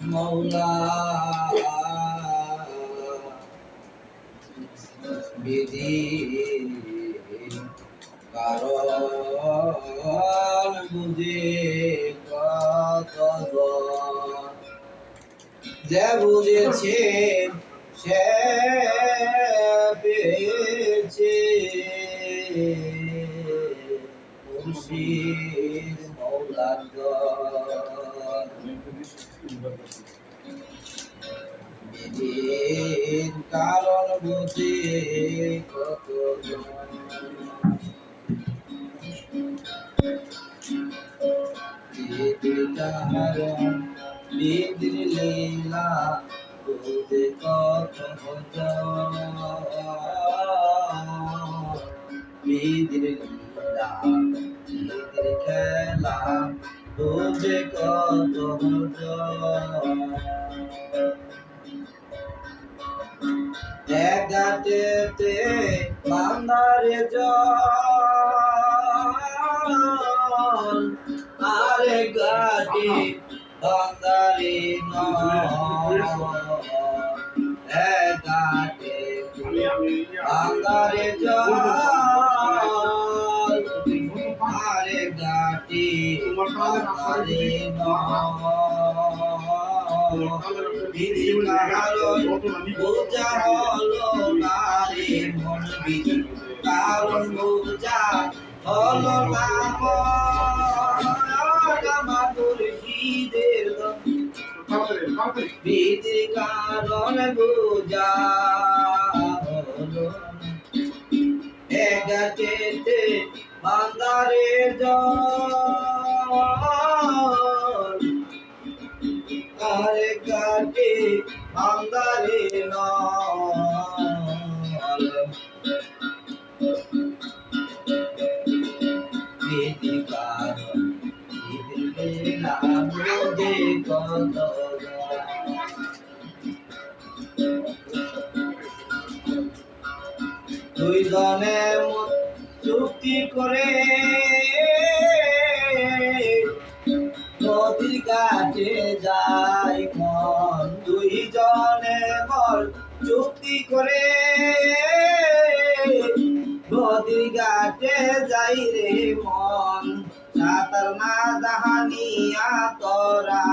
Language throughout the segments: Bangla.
মৌলা বিধি কারণ বুঝে কত যে বুঝেছে সে পেয়েছে মুর্শিদ মৌলার বিধির কারণ বুঝে কত বিধির লীলা বুঝে কত বিধির লীলা বিধির খেলা বুঝে কত এক ঘাটেতে বান্দারে জল আরেক ঘাটে বান্দারে নল এক ঘাটে বান্দারে জল আরেক ঘাটে বান্দারে নল বিধি কারণ বোঝা হলো না রে মন বিধি কারণ বোঝা হলো না আমার মুর্শিদের বিধি কারণ বোঝা হলো এক ঘাটেতে বান্দারে জল আরেক ঘাটে বান্দারে নল বিধি কারণ বিধির লীলা বুঝে কত দুইজনে চুক্তি করে নদীর কাছে যায় মন দুইজনে মন চুক্তি করে নদীর ঘাটে যাই রে মন সাঁতার না জাহানিয়া তোরা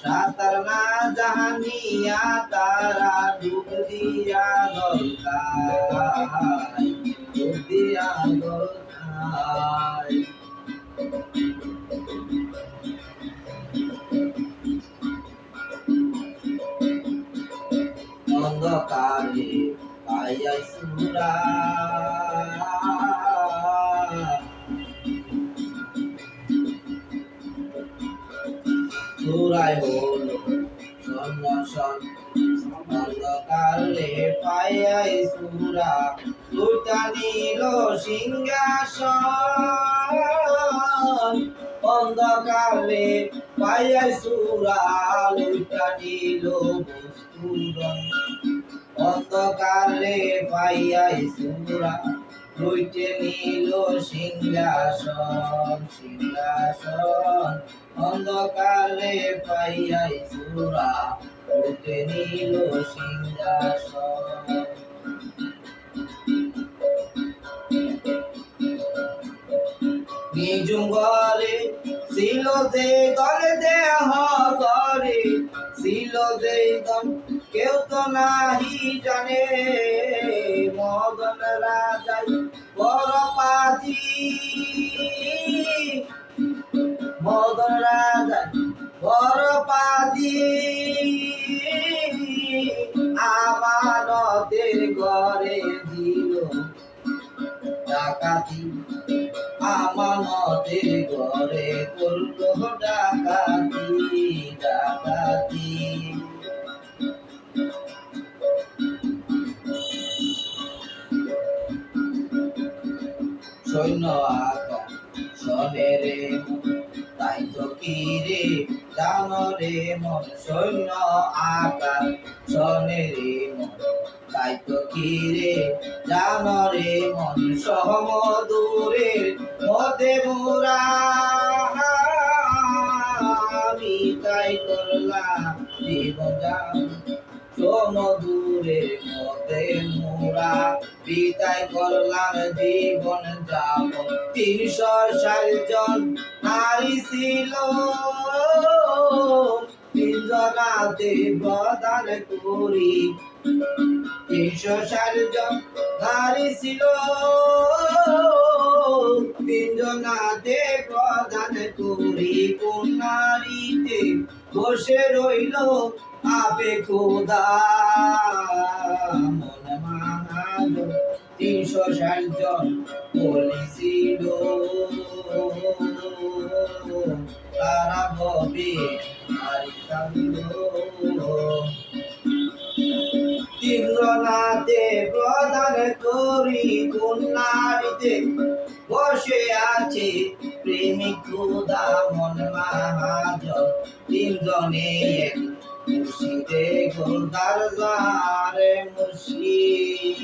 সাঁতার না জাহানিয়া তারা ডুব দিয়া গলকায় ডুব দিয়া গলকায় অন্ধকারে পাইয়া সুরা সুরাই হলো সন্ন্যাসন অন্ধকারে পাইয়াই সুরা লুটা নিল সিংহাসন অন্ধকারে পাইয়াই সুরা লুটা নিল বস্তুরন অন্ধকারে পাইয়াই সুরা লুটে নিল সিংহাসন সিংহাসন অন্ধকারে পাইয়াই সুরা লুটে নিল সিংহাসন নিজুম ঘরে ছিল যে দলে দেহ ঘরে ছিল যে দম কেউ তো নাহি জানে মদন রাজাই বড় পাজি মদন রাজাই বড় পাজি আমানতের ঘরে দিল ডাকাতি আমানতের ঘরে করলো ডাকাতি ডাকাতি সৈন্য আকা শোনে রে তাই তো কি রে জানো রে মন সৈন্য আকা শোনে রে মন তাই তো কি রে জানো রে মন সহমধুরের মধ্যে মোরা বিদায় করলাম জীবন যাপন সমদূরের মধ্যে মোরা বিদায় করলাম জীবন যাপন 360 জন নারী ছিল তিনজনাতে প্রদান করি 360 জন নারী ছিল তিনজনাতে প্রদান করি কোন নারীতে বসে রইল আপে খোদা মন মানাল 360 জন বলেছিল তারা ববে নারী কান্দ তিনজনাতে প্রদান করি কোন নারীতে বসে আছে প্রেমিক খোদা মন মহাজন তিনজনে এক মুর্শিদে গোলদার জারে মুর্শিদ